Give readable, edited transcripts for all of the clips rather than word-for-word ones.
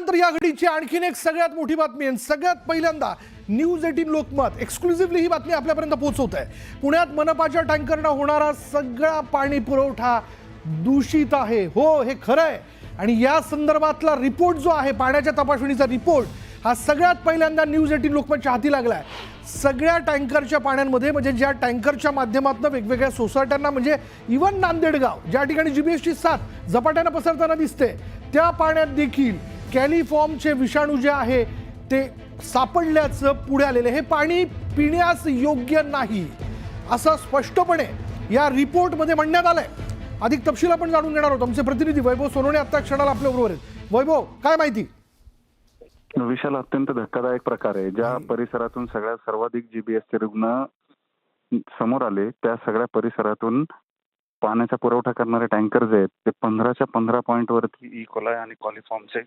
त्यानंतर या घडीची आणखीन एक सगळ्यात मोठी बातमी आहे. सगळ्यात पहिल्यांदा न्यूज 18 लोकमत एक्सक्लुझिव्हली ही बातमी आपल्यापर्यंत पोहोचवत आहे. पुण्यात मनपाच्या टँकरनं होणारा सगळा पाणी पुरवठा दूषित आहे. हो, हे खरं आहे. आणि या संदर्भातला रिपोर्ट जो आहे, पाण्याच्या तपासणीचा रिपोर्ट, हा सगळ्यात पहिल्यांदा न्यूज 18 लोकमतच्या हाती लागलाय. सगळ्या टँकरच्या पाण्यांमध्ये, म्हणजे ज्या टँकरच्या माध्यमातून वेगवेगळ्या सोसायट्यांना, म्हणजे इव्हन नांदेडगाव ज्या ठिकाणी जीबीएसची साथ झपाट्यानं पसरताना दिसते, त्या पाण्यात देखील कॅलिफॉर्मचे विषाणू जे आहे ते सापडल्याचं पुढे आलेले. हे पाणी पिण्यास योग्य नाही असं स्पष्टपणे या रिपोर्टमध्ये म्हणण्यात आलंय. अधिक तपशील आपण जाणून घेणार आहोत. आमचे प्रतिनिधी वैभव सोनवणे आता क्षणाला आपल्या बरोबर आहेत. वैभव, काय माहिती? विशाल, अत्यंत धक्कादायक प्रकार आहे. ज्या परिसरातून सर्वाधिक जीबीएसचे रुग्ण समोर आले, त्या सगळ्या परिसरातून पाण्याचा पुरवठा करणारे टँकर जे आहेत ते 15च्या 15 पॉईंट वरती इकोलाय आणि कॉलिफॉर्मचे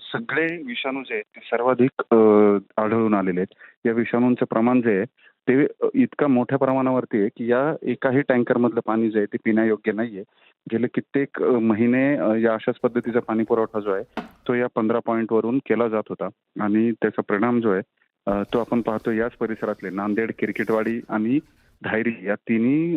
सगळे विषाणू जे आहेत ते सर्वाधिक आढळून आलेले आहेत. या विषाणूंचं प्रमाण जे आहे ते इतका मोठ्या प्रमाणावरती आहे की या एकाही टँकर मधलं पाणी जे आहे ते पिण्यायोग्य नाहीये. गेले कित्येक महिने या अशाच पद्धतीचा पाणी पुरवठा जो आहे तो या 15 पॉईंट वरून केला जात होता आणि त्याचा परिणाम जो आहे तो आपण पाहतो. याच परिसरातले नांदेड, किरकिटवाडी आणि धायरी या तिन्ही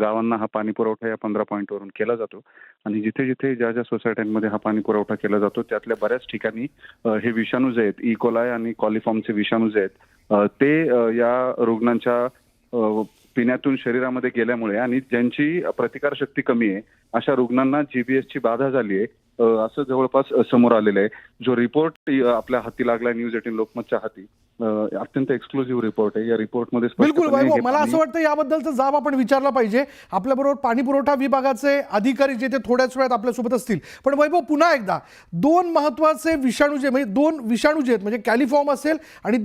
गावांना हा पाणी पुरवठा या 15 पॉईंट वरून केला जातो. आणि जिथे जिथे ज्या ज्या सोसायट्यांमध्ये हा पाणी पुरवठा केला जातो त्यातल्या बऱ्याच ठिकाणी हे विषाणू जे आहेत, इकोलाय आणि कॉलिफॉर्मचे विषाणू जे आहेत ते या रुग्णांच्या पिण्यातून शरीरामध्ये गेल्यामुळे आणि ज्यांची प्रतिकारशक्ती कमी आहे अशा रुग्णांना जीबीएसची बाधा झाली आहे असं जवळपास समोर आलेलं आहे. जो रिपोर्ट आपल्या हाती लागलाय न्यूज 18 लोकमतच्या हाती, अत्यंत एक्सक्लुझिव्ह रिपोर्ट आहे. या रिपोर्टमध्ये बिलकुल वैभव, मला असं वाटतं याबद्दलचा जाब आपण विचारला पाहिजे. आपल्याबरोबर पाणी पुरवठा विभागाचे अधिकारी जे ते थोड्याच वेळात आपल्यासोबत असतील. पण वैभव, पुन्हा एकदा दोन महत्वाचे विषाणू जे, म्हणजे दोन विषाणू जे आहेत, म्हणजे कॅलिफॉर्म असेल आणि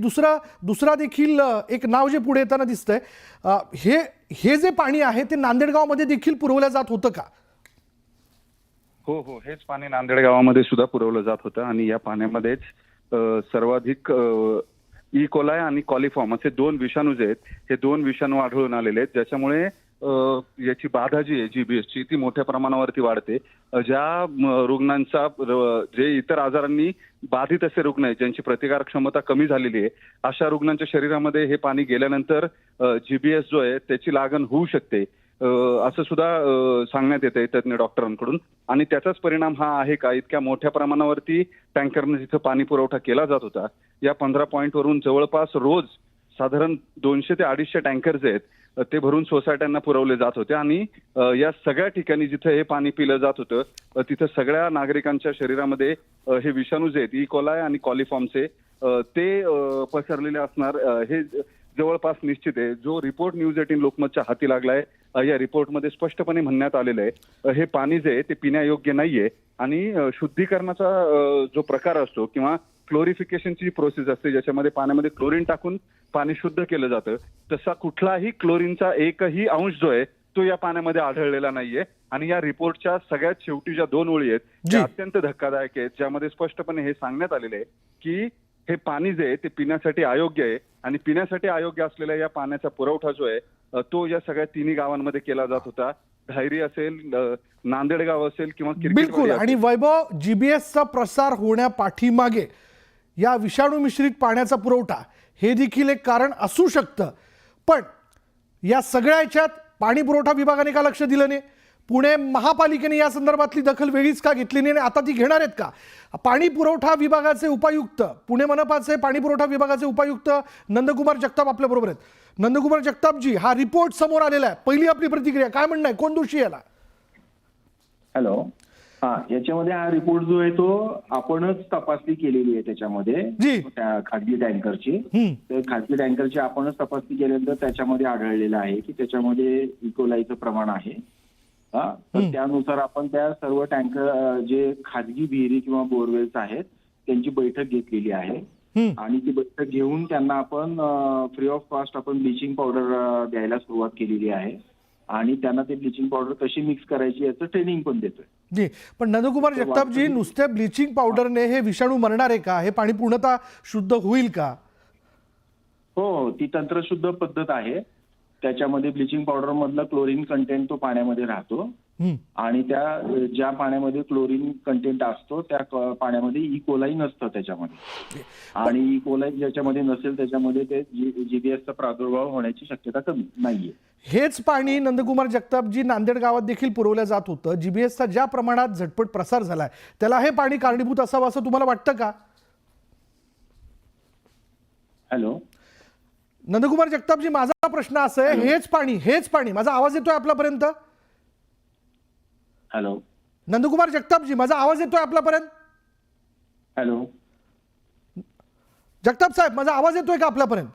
दुसरा देखील एक नाव जे पुढे येताना दिसतंय, हे जे पाणी आहे ते नांदेडगावमध्ये देखील पुरवलं जात होतं का? हो, हेच पाणी नांदेड गावामध्ये सुद्धा पुरवलं जात होतं आणि या पाण्यामध्येच सर्वाधिक इकोलाय आणि कॉलिफॉर्म असे दोन विषाणू जे आहेत हे दोन विषाणू आढळून आलेले आहेत, ज्याच्यामुळे याची बाधा जी आहे जीबीएसची ती मोठ्या प्रमाणावरती वाढते. ज्या रुग्णांचा, जे इतर आजारांनी बाधित असे रुग्ण आहेत ज्यांची प्रतिकार क्षमता कमी झालेली आहे, अशा रुग्णांच्या शरीरामध्ये हे पाणी गेल्यानंतर जीबीएस जो आहे त्याची लागण होऊ शकते असं सुद्धा सांगण्यात येते तज्ञ डॉक्टरांकडून. आणि त्याचाच परिणाम हा आहे का, इतक्या मोठ्या प्रमाणावरती टँकरने जिथं पाणी पुरवठा केला जात होता या 15 पॉईंट वरून जवळपास रोज साधारण 200 ते 250 टँकर जे आहेत ते भरून सोसायट्यांना पुरवले जात होते. आणि या सगळ्या ठिकाणी जिथं हे पाणी पिलं जात होतं तिथं सगळ्या नागरिकांच्या शरीरामध्ये हे विषाणू जे आहेत इकोलाय आणि कॉलिफॉर्मचे ते पसरलेले असणार हे जवळपास निश्चित आहे. जो रिपोर्ट न्यूज 18 लोकमतच्या हाती लागलाय या रिपोर्टमध्ये स्पष्टपणे म्हणण्यात आलेलं आहे हे पाणी जे आहे ते पिण्यायोग्य नाहीये. आणि शुद्धीकरणाचा जो प्रकार असतो किंवा क्लोरिफिकेशनची प्रोसेस असते ज्याच्यामध्ये पाण्यामध्ये क्लोरीन टाकून पाणी शुद्ध केलं जातं, तसा कुठलाही क्लोरीनचा एकही अंश जो आहे तो या पाण्यामध्ये आढळलेला नाहीये. आणि या रिपोर्टच्या सगळ्यात शेवटी ज्या दोन ओळी आहेत त्या अत्यंत धक्कादायक आहेत, ज्यामध्ये स्पष्टपणे हे सांगण्यात आलेलं आहे की हे पाणी जे आहे ते पिण्यासाठी अयोग्य आहे आणि पिण्यासाठी अयोग्य असलेल्या या पाण्याचा पुरवठा जो आहे तो या सगळ्या तिन्ही गावांमध्ये केला जात होता. धायरी असेल, नांदेडगाव असेल किंवा बिलकुल. आणि वैभव, जीबीएसचा प्रसार होण्यापाठीमागे या विषाणू मिश्रित पाण्याचा पुरवठा हे देखील एक कारण असू शकतं. पण या सगळ्या याच्यात पाणी पुरवठा विभागाने का लक्ष दिलं नाही? पुणे महापालिकेने या संदर्भातली दखल वेळीच का घेतली नाही? आता ती घेणार आहेत का? पाणी पुरवठा विभागाचे उपायुक्त, पुणे मनपाचे पाणी पुरवठा विभागाचे उपायुक्त नंदकुमार जगताप आपल्या बरोबर आहेत. नंदकुमार जगतापजी, हा रिपोर्ट समोर आलेला आहे, पहिली आपली प्रतिक्रिया काय? म्हणणं आहे, कोण दोषी याला? हॅलो, याच्यामध्ये हा रिपोर्ट जो आहे तो आपणच तपासणी केलेली आहे त्याच्यामध्ये त्या खाजगी टँकरची. तर खाजगी टँकरची आपणच तपासणी केल्यानंतर त्याच्यामध्ये आढळलेलं आहे की त्याच्यामध्ये इकोलायचं प्रमाण आहे. तर त्यानुसार आपण त्या सर्व टँकर जे खाजगी विहिरी किंवा बोरवेल्स आहेत त्यांची बैठक घेतलेली आहे आणि ती बैठक घेऊन त्यांना आपण फ्री ऑफ कॉस्ट आपण ब्लिचिंग पावडर द्यायला सुरुवात केलेली आहे आणि त्यांना ते ब्लिचिंग पावडर कशी मिक्स करायची याचं ट्रेनिंग पण देतोय. जी, पण नंदकुमार जगतापजी, नुसत्या ब्लिचिंग पावडरने हे विषाणू मरणार आहे का? हे पाणी पूर्णतः शुद्ध होईल का? हो, ती तंत्रशुद्ध पद्धत आहे. त्याच्यामध्ये ब्लिचिंग पावडर मधला क्लोरीन कंटेंट तो पाण्यामध्ये राहतो आणि त्या ज्या पाण्यामध्ये क्लोरीन कंटेंट असतो त्या पाण्यामध्ये इकोलाई नसतं त्याच्यामध्ये, आणि इकोलाई ज्याच्यामध्ये नसेल त्याच्यामध्ये ते जीबीएसचा प्रादुर्भाव होण्याची शक्यता कमी नाहीये. हेच पाणी नंदकुमार जगतापजी नांदेड गावात देखील पुरवलं जात होतं. जीबीएसचा ज्या प्रमाणात झटपट प्रसार झालाय त्याला हे पाणी कारणीभूत असावं असं तुम्हाला वाटतं का? हॅलो नंदकुमार जगतापजी, माझा प्रश्न असा आहे, हेच पाणी माझा आवाज येतोय आपल्यापर्यंत? हॅलो नंदकुमार जगतापजी, माझा आवाज येतोय आपल्यापर्यंत? हॅलो जगताप साहेब, माझा आवाज येतोय का आपल्यापर्यंत?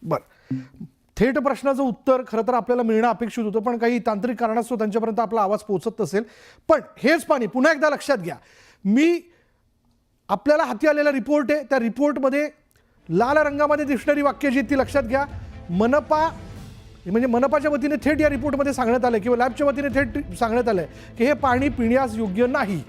बर, थेट प्रश्नाचं उत्तर खरं तर आपल्याला मिळणं अपेक्षित होतं, पण काही तांत्रिक कारणास्तव त्यांच्यापर्यंत आपला आवाज पोहोचत नसेल. पण हेच पाणी, पुन्हा एकदा लक्षात घ्या, मी आपल्याला हाती आलेला रिपोर्ट आहे, त्या रिपोर्टमध्ये लाल रंगामध्ये दिसणारी वाक्य जी आहेत ती लक्षात घ्या. मनपा म्हणजे मनपाच्या वतीने थेट या रिपोर्टमध्ये सांगण्यात आलं किंवा लॅबच्या वतीने थेट सांगण्यात आलं की हे पाणी पिण्यास योग्य नाही.